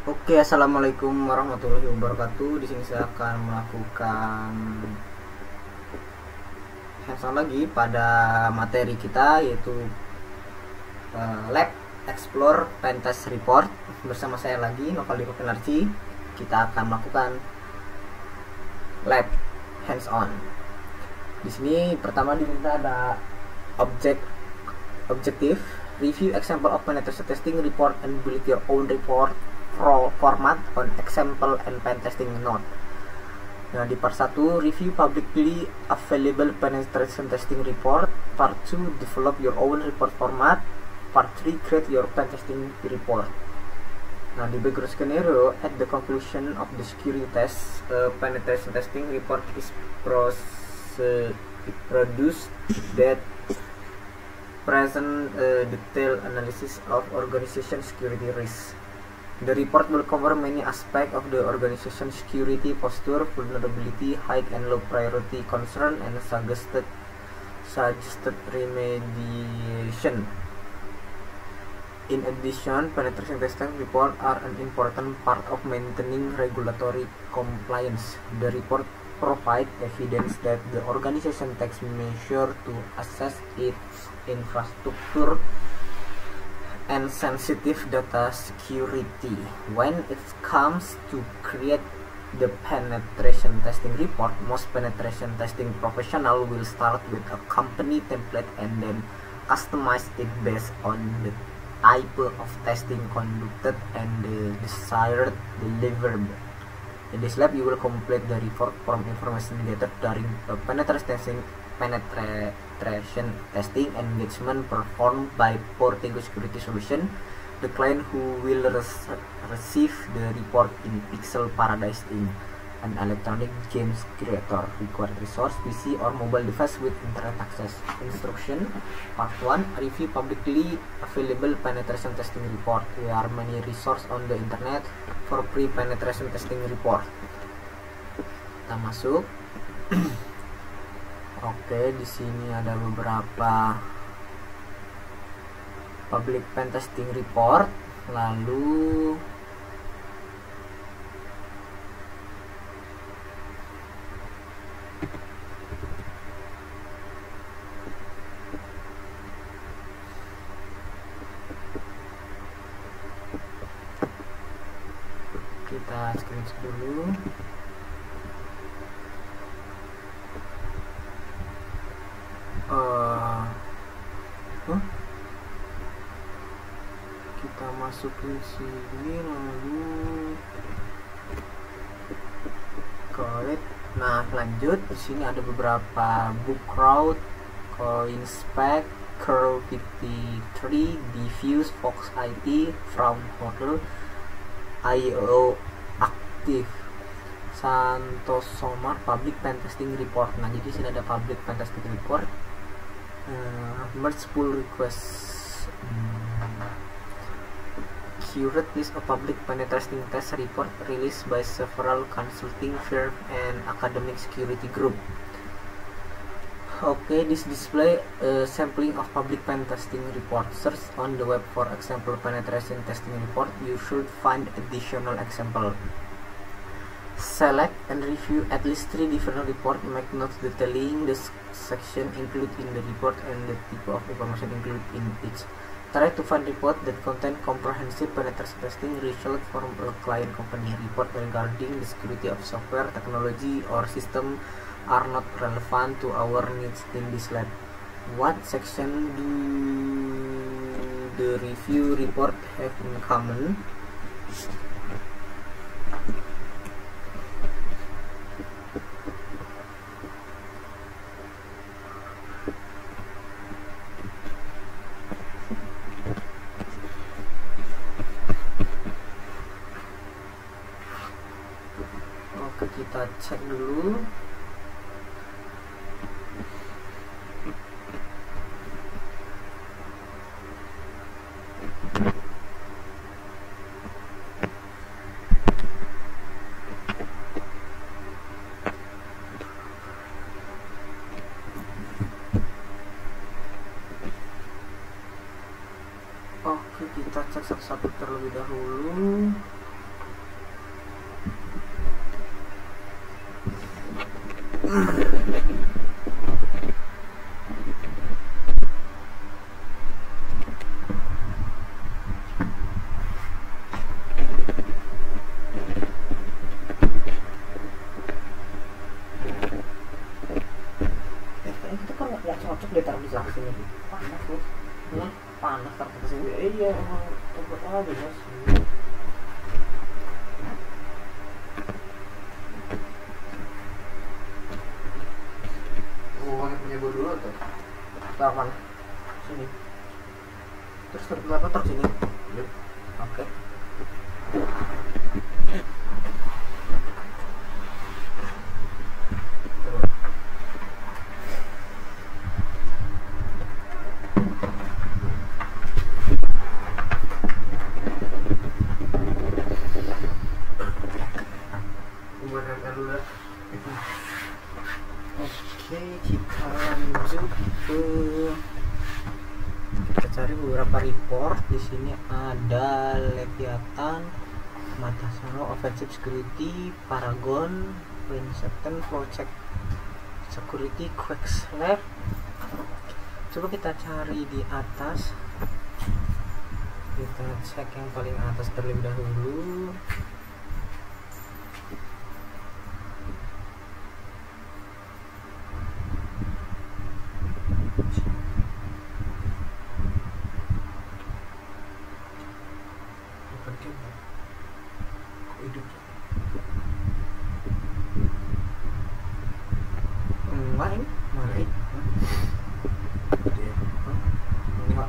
Oke, assalamualaikum warahmatullahi wabarakatuh. Di sini saya akan melakukan hands-on lagi pada materi kita, yaitu Lab Explore Pentest Report. Bersama saya lagi, Noval Penarci. Kita akan melakukan lab hands-on. Di sini pertama diminta ada objektif, review example of penetration testing report and build your own report format on example and pen testing note. Nah, di part 1 review publicly available penetration testing report, part 2 develop your own report format, part 3 create your pen testing report. Nah, di background scenario at the conclusion of the security test, penetration testing report is produced that present detailed analysis of organization security risk. The report will cover many aspects of the organization security posture, vulnerability, high and low priority concern, and suggested remediation. In addition, penetration testing reports are an important part of maintaining regulatory compliance. The report provides evidence that the organization takes measures to assess its infrastructure and sensitive data security. When it comes to create the penetration testing report, most penetration testing professional will start with a company template and then customize it based on the type of testing conducted and the desired deliverable. In this lab, you will complete the report from information gathered during penetration testing engagement performed by Portego Security Solution. The client who will receive the report in Pixel Paradise Inc., an electronic games creator. Required resource: PC or mobile device with internet access. Instruction: Part 1 review publicly available penetration testing report. There are many resources on the internet for pre-penetration testing report. Kita masuk. Oke, di sini ada beberapa public pen testing report. Lalu kita screenshot dulu. Kita masukin sini lalu collect. Nah, lanjut. Di sini ada beberapa book route, CoinSpec, Curl 53, Diffuse, Fox IT, From Hotel, IO Active, Santos Somar, Public Pen Testing Report. Nah, jadi sini ada Public Pen Testing Report, merge pull request, curate list of public penetration test report released by several consulting firm and academic security group. Okay, this display sampling of public pen testing report. Search on the web for example penetration testing report. You should find additional example. Select and review at least 3 different reports. Make notes detailing the section included in the report and the type of information included in each. Try to find report that contain comprehensive penetration testing result from a client company. Report regarding the security of software, technology, or system are not relevant to our needs in this lab. What section do the review report have in common? Oke, kita cek dulu. Oke, kita cek satu-satu terlebih dahulu. Itu kan nggak cocok deh taruh di sini, panas loh, panas taruh ke sini. Iya, emang tempat aja mas. Punya gue dulu tuh. Taruh mana? Sini. Terus kenapa taruh sini? Yep. Oke. Oke, kita lanjut ke, kita cari beberapa report. Di sini ada Leviathan, Matasaro, Offensive Security, Paragon, Princeton, Project Security, Quackslab. Coba kita cari di atas, kita cek yang paling atas terlebih dahulu. Enggak, ini mana ini? Enggak.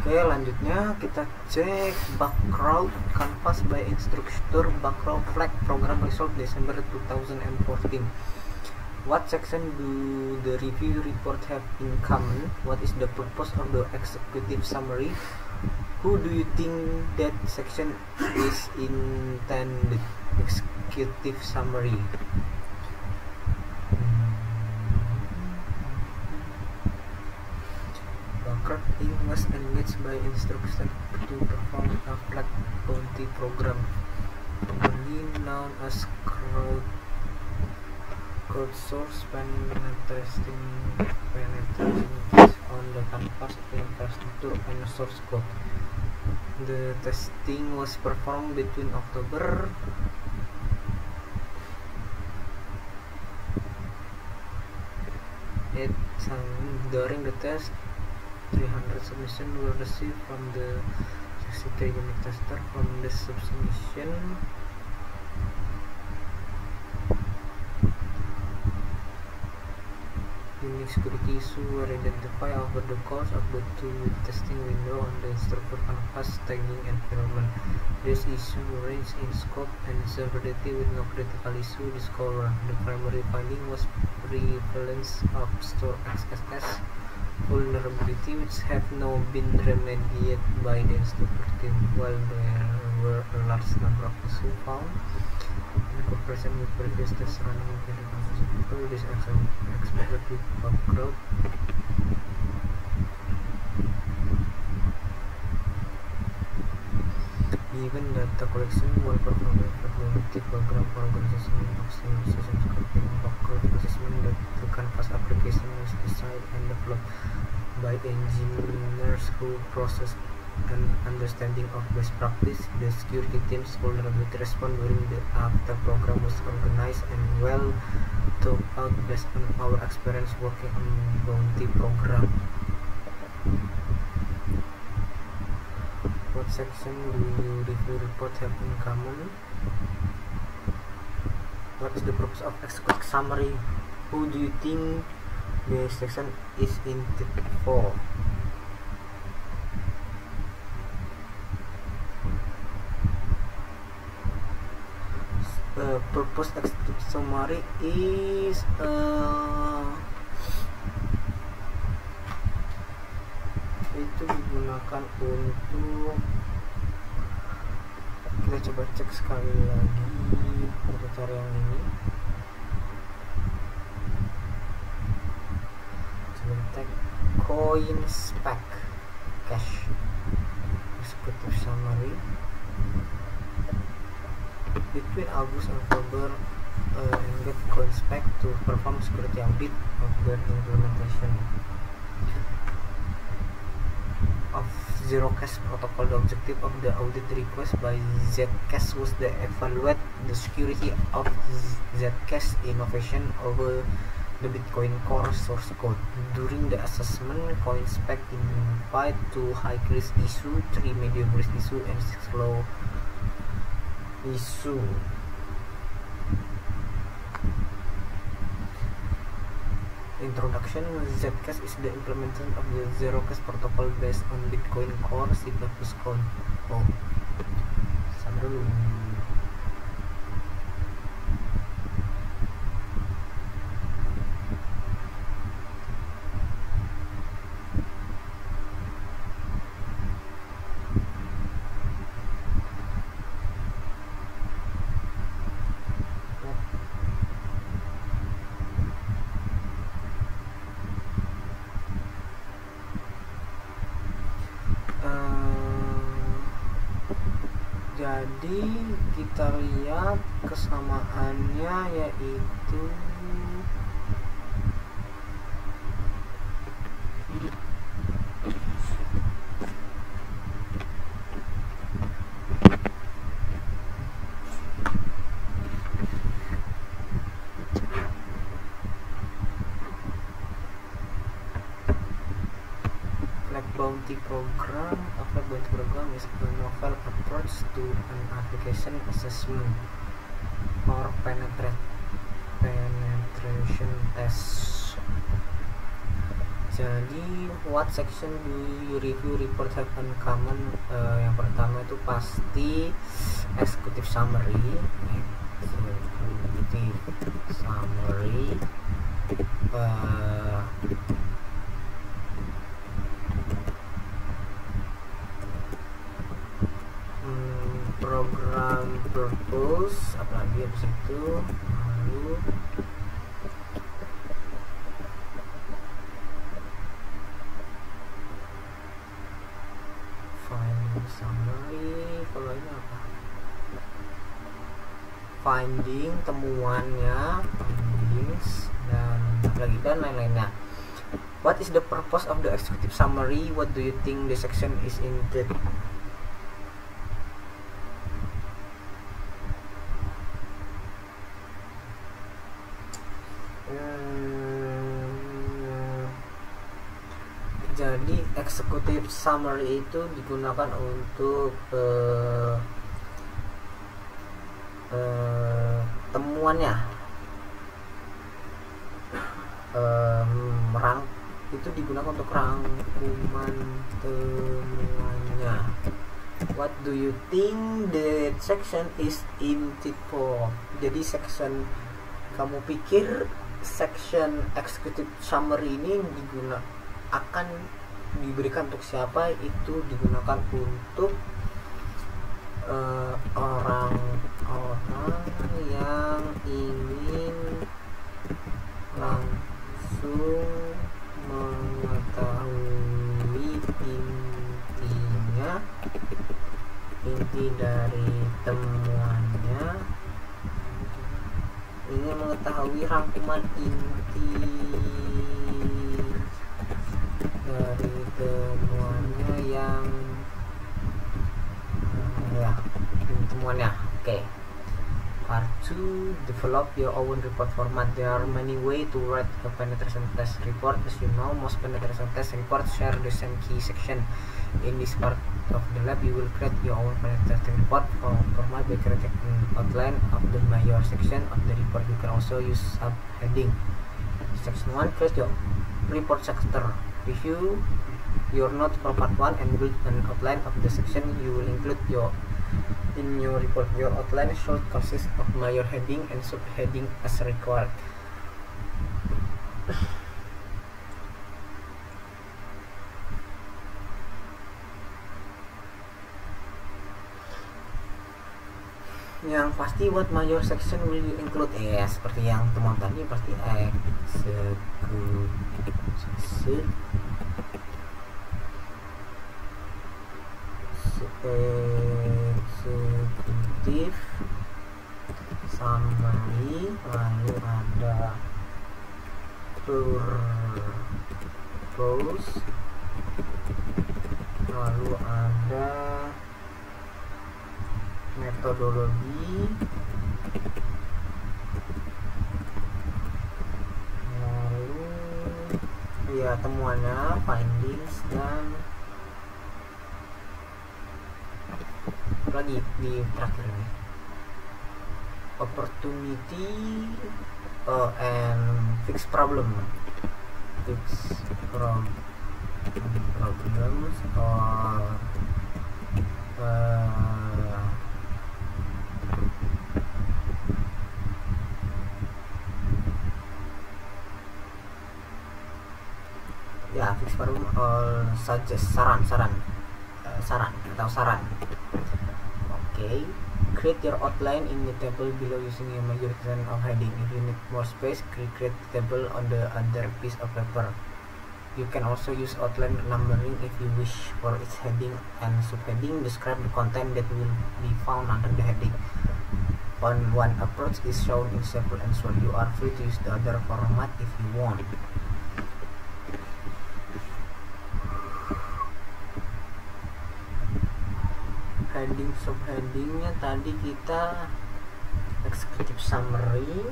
Oke, lanjutnya kita cek background canvas by instructor background flag program result December 2014. What section do the review report have in common? What is the purpose of the executive summary? Who do you think that section is intended? Executive summary. Background team was engaged by instruction to perform a flag bounty program, commonly known as crowdsourced penetration tests on the canvas of infrastructure and source code. The testing was performed between October during the test, 300 submissions were received from the 63 unit tester. From the submission, unique security issues were identified over the course of the 2-week testing window on the instructor canvas tagging environment. These issues range in scope and severity with no critical issue discovered. The primary finding was prevalence of store XSS vulnerability which have now been remediated by the instructor team, while there were a large number of issues found in comparison with previous tests running in the people. This action expected with background. Given data collection while performing vulnerability program for organization optimization scoping background assessment, that the canvas application was designed and developed by engineers who possess an understanding of best practice. The security team's vulnerability response during the after program was organized and well thought out based on our experience working on bounty program. What section do you review report have in common? What is the purpose of executive summary? Who do you think the section is intended for? Purpose executive summary is itu digunakan untuk, kita coba cek sekali lagi, kita cari yang ini, coba tag coin spec cache executive summary. between August and October and get CoinSpec to perform security audit of their implementation of Zerocash protocol. The objective of the audit request by Zcash was to evaluate the security of Zcash innovation over the Bitcoin Core source code. During the assessment, CoinSpec identified 2 high-risk issues, 3 medium-risk issues, and 6 low issue. Introduction. Zcash is the implementation of the Zerocash protocol based on Bitcoin Core C++ code. Oh, sama dulu. Jadi kita lihat kesamaannya yaitu bounty program. A flag bounty program is a novel approach to an application assessment or penetration test. Jadi what section do you review report have in common? Yang pertama itu pasti executive summary, program purpose, apalagi habis itu, lalu finding summary, kalau ini apa? Finding, temuannya, findings, dan lain-lainnya. What is the purpose of the executive summary? What do you think the section is intended? Jadi executive summary itu digunakan untuk temuannya, itu digunakan untuk rangkuman temuannya. What do you think the section is intended for? Jadi section, kamu pikir section executive summary ini akan diberikan untuk siapa? Itu digunakan untuk orang-orang yang ingin langsung mengetahui inti dari temuannya, ingin mengetahui rangkuman inti dari temuannya yang temuannya. Oke. Part 2, develop your own report format. There are many ways to write a penetration test report. As you know, most penetration test reports share the same key section. In this part of the lab, you will create your own penetration report format by creating an outline of the major section of the report. You can also use subheading. Section 1, create your report sector. Review your notes from part 1 and build an outline of the section you will include in your report. Your outline should consist of major heading and subheading as required. Yang pasti what major section will you include? Seperti yang teman tadi, pasti executive summary, lalu ada purpose, lalu ada metodologi, lalu ya temuannya, findings, dan lagi di terakhir ini opportunity and fix problems or ya fix problem or suggest saran. Okay, create your outline in the table below using a major extent of heading. If you need more space, create the table on the other piece of paper. You can also use outline numbering if you wish. For each heading and subheading, describe the content that will be found under the heading. One approach is shown in sample answer. You are free to use the other format if you want. Heading subheadingnya tadi kita executive summary,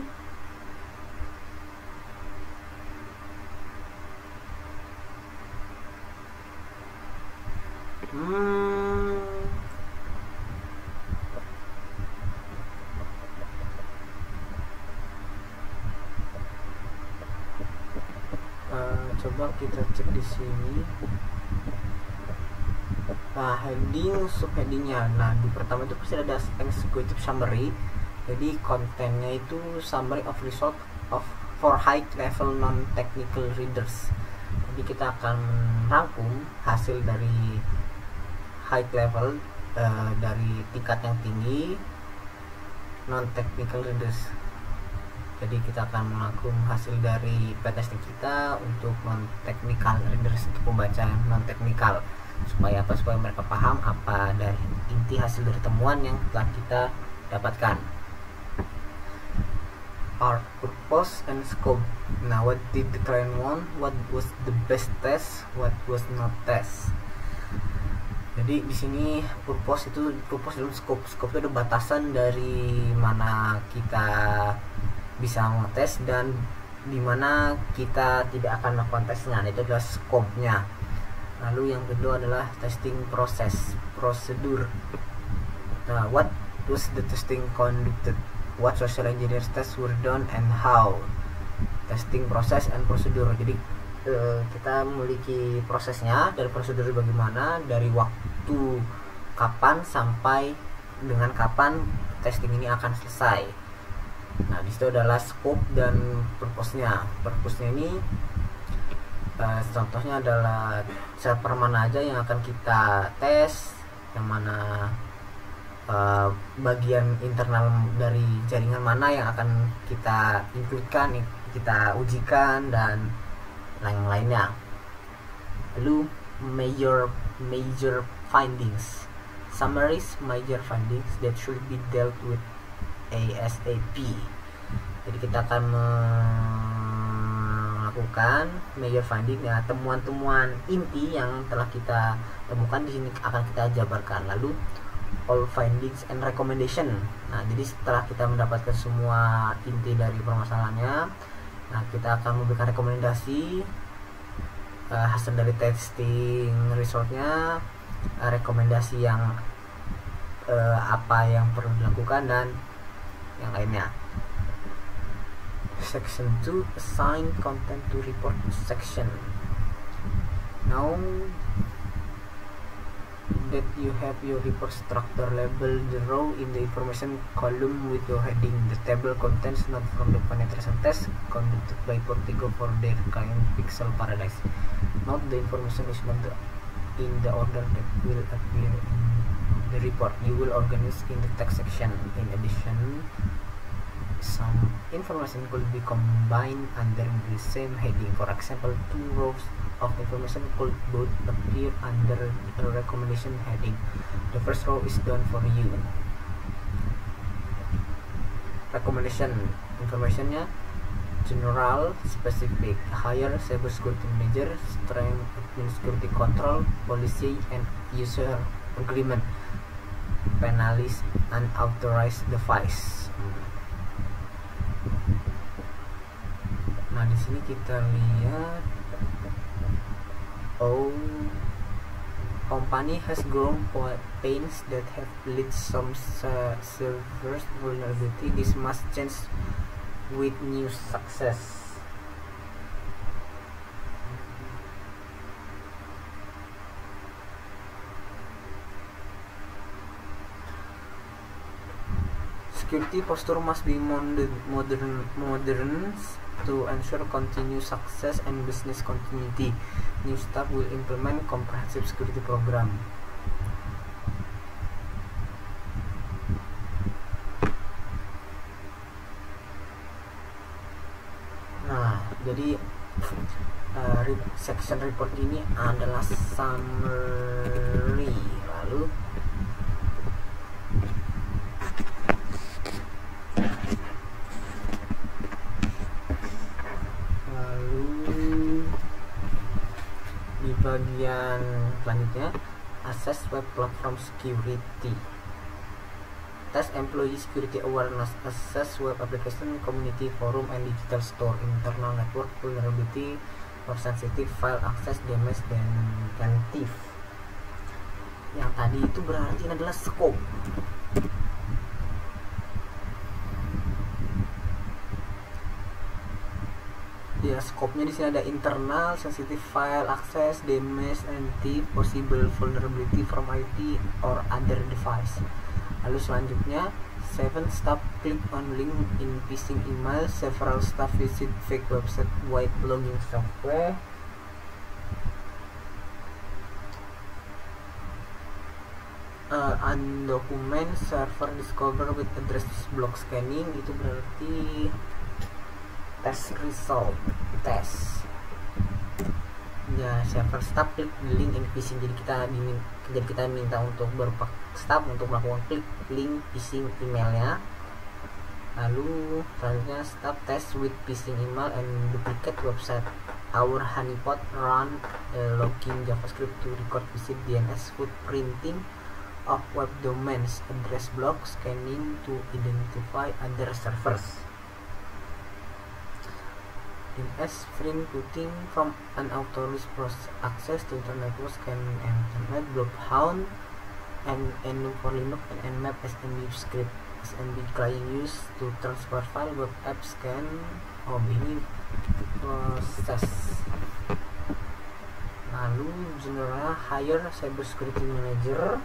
coba kita cek di sini. Nah, heading subheadingnya, nah di pertama itu pasti ada executive summary. Jadi kontennya itu summary of result for high level non technical readers. Jadi kita akan merangkum hasil dari high level, dari tingkat yang tinggi non technical readers. Jadi kita akan merangkum hasil dari pretesting kita untuk non technical readers, untuk pembaca non technical. Supaya apa? Supaya mereka paham apa dari inti hasil dari temuan yang telah kita dapatkan. Our purpose and scope. Nah, what did the client want? What was the best test? What was not test? Jadi di sini purpose dan scope. Scope itu ada batasan dari mana kita bisa ngetes dan di mana kita tidak akan melakukan tesnya. Itu adalah scope-nya. Lalu yang kedua adalah testing process, prosedur. Nah, what was the testing conducted? What social engineering tests were done and how? Testing process and prosedur. Jadi kita memiliki prosesnya, dari prosedur bagaimana, dari waktu kapan sampai dengan kapan testing ini akan selesai. Nah, di situ adalah scope dan purpose-nya. Purpose-nya ini contohnya adalah server mana aja yang akan kita tes, yang mana bagian internal dari jaringan mana yang akan kita include-kan, kita ujikan, dan lain-lainnya. Lalu major findings, summaries major findings that should be dealt with ASAP. Jadi kita akan melakukan major finding, ya, temuan-temuan inti yang telah kita temukan di sini akan kita jabarkan. Lalu all findings and recommendation. Nah, jadi setelah kita mendapatkan semua inti dari permasalahannya, nah kita akan memberikan rekomendasi hasil dari testing resultnya, rekomendasi yang apa yang perlu dilakukan dan yang lainnya. Section 2, assign content to report section. Now that you have your report structure, label the row in the information column with your heading. The table contains note from the penetration test conducted by Portico for their client Pixel Paradise. Note the information is not in the order that will appear in the report. You will organize in the text section. In addition, some information could be combined under the same heading. For example, 2 rows of information could both appear under the recommendation heading. The first row is done for you. Recommendation informationnya general, specific, hire cybersecurity manager, strength admin security control, policy and user agreement, penalize unauthorized device. Nah, di sini kita lihat company has grown pains that have led some servers vulnerability. This must change with new success. Security posture must be modern to ensure continued success and business continuity. New staff will implement comprehensive security program. Nah, jadi section report ini adalah summary. Lalu di bagian selanjutnya, assess web platform security. Test employee security awareness, assess web application, community forum, and digital store, internal network vulnerability for sensitive file access, damage, dan thief. Yang tadi itu berarti ini adalah scope. Ya, scope-nya di sini ada internal, sensitive file access, damage, and thief, possible vulnerability from IT or other device. Lalu selanjutnya, 7 staff click on link in phishing email, several staff visit fake website white blogging software. Undocumented server discover with address block scanning, itu berarti test result test. Ya, server staff klik link in phishing, jadi kita minta untuk berupa staff untuk melakukan klik link phishing emailnya. Lalu selanjutnya staff test with phishing email and duplicate website. Our honeypot run logging JavaScript to record visit DNS footprinting of web domains, address block scanning to identify other servers. DNS putting from unauthorized access to internet was scan and internet bloodhound and NU for Linux and Nmap SMB script SMB client used to transfer file web app scan. Ini proses. Lalu general hire cybersecurity manager.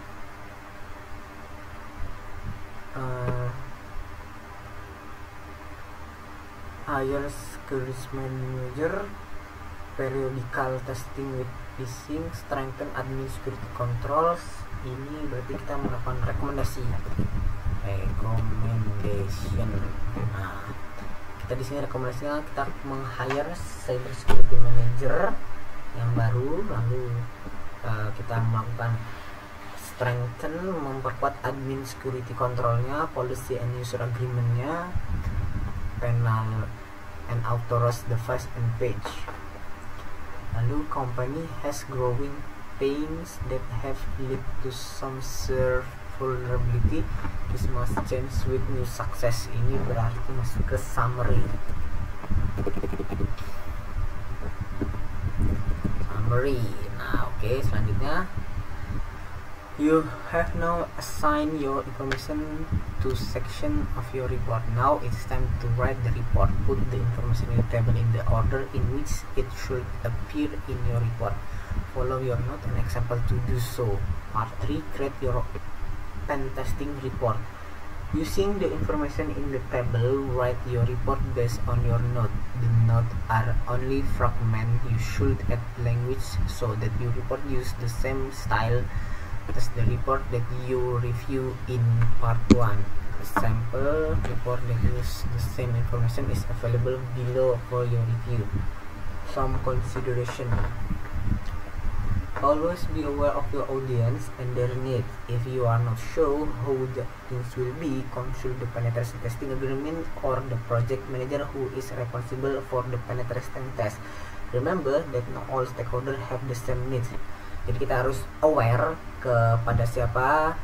Hire security manager, periodical testing with phishing, strengthen admin security controls. Ini berarti kita melakukan rekomendasi. Nah, kita di sini rekomendasinya kita meng-hire cyber security manager yang baru, lalu kita melakukan strengthen, memperkuat admin security controlnya, policy and user agreementnya, penal and authorized device and page. Lalu company has growing pains that have led to some server vulnerability. This must change with new success. Ini berarti masuk ke summary. Nah, oke, selanjutnya you have now assigned your information to section of your report. Now it's time to write the report. Put the information in the table in the order in which it should appear in your report. Follow your note and example to do so. Part 3. Create your pen testing report. Using the information in the table, write your report based on your note. The notes are only fragment. You should add language so that your report use the same style as the report that you review in part 1. A sample report that uses the same information is available below for your review. Some consideration. Always be aware of your audience and their needs. If you are not sure how the things will be, consult the penetration testing agreement or the project manager who is responsible for the penetration test. Remember that not all stakeholders have the same needs. Jadi kita harus aware kepada siapa,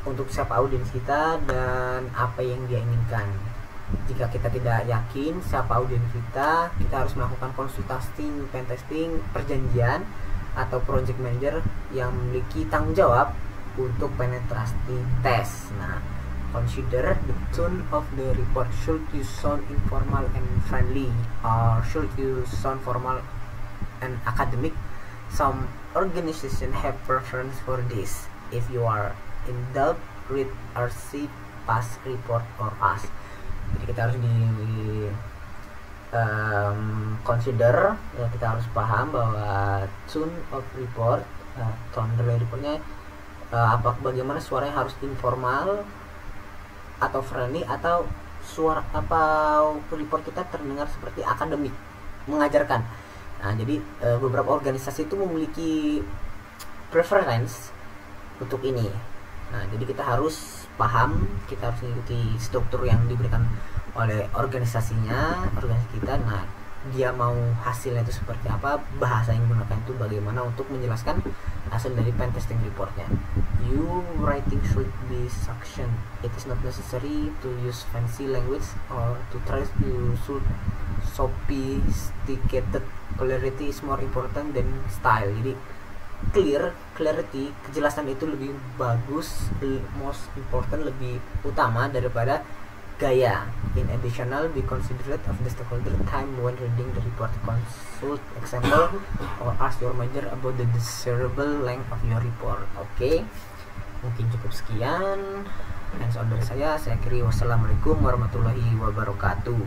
untuk siapa audiens kita dan apa yang dia inginkan. Jika kita tidak yakin siapa audiens kita harus melakukan konsultasi, pen testing, perjanjian atau project manager yang memiliki tanggung jawab untuk penetrasi tes. Nah, consider the tone of the report. Should you sound informal and friendly, or should you sound formal and academic? Some organizations have preference for this. If you are in doubt, read RC past report or ask. Jadi kita harus consider, ya, kita harus paham bahwa tone of report, tone dari reportnya, bagaimana suaranya harus informal atau friendly, atau suara report kita terdengar seperti akademik, mengajarkan. Nah, jadi beberapa organisasi itu memiliki preference untuk ini. Nah, jadi kita harus paham, kita harus mengikuti struktur yang diberikan oleh organisasi kita. Nah, dia mau hasilnya itu seperti apa, bahasa yang digunakan itu bagaimana untuk menjelaskan hasil dari pen testing reportnya. Your writing should be succinct. It is not necessary to use fancy language or to try to sophisticated. Clarity is more important than style. Jadi clarity, kejelasan itu lebih bagus, most important, lebih utama daripada gaya. In additional, be considerate of the stakeholder time when reading the report. Consult example or ask your manager about the desirable length of your report. Oke, mungkin cukup sekian. Hands on dari saya akhiri. Wassalamualaikum warahmatullahi wabarakatuh.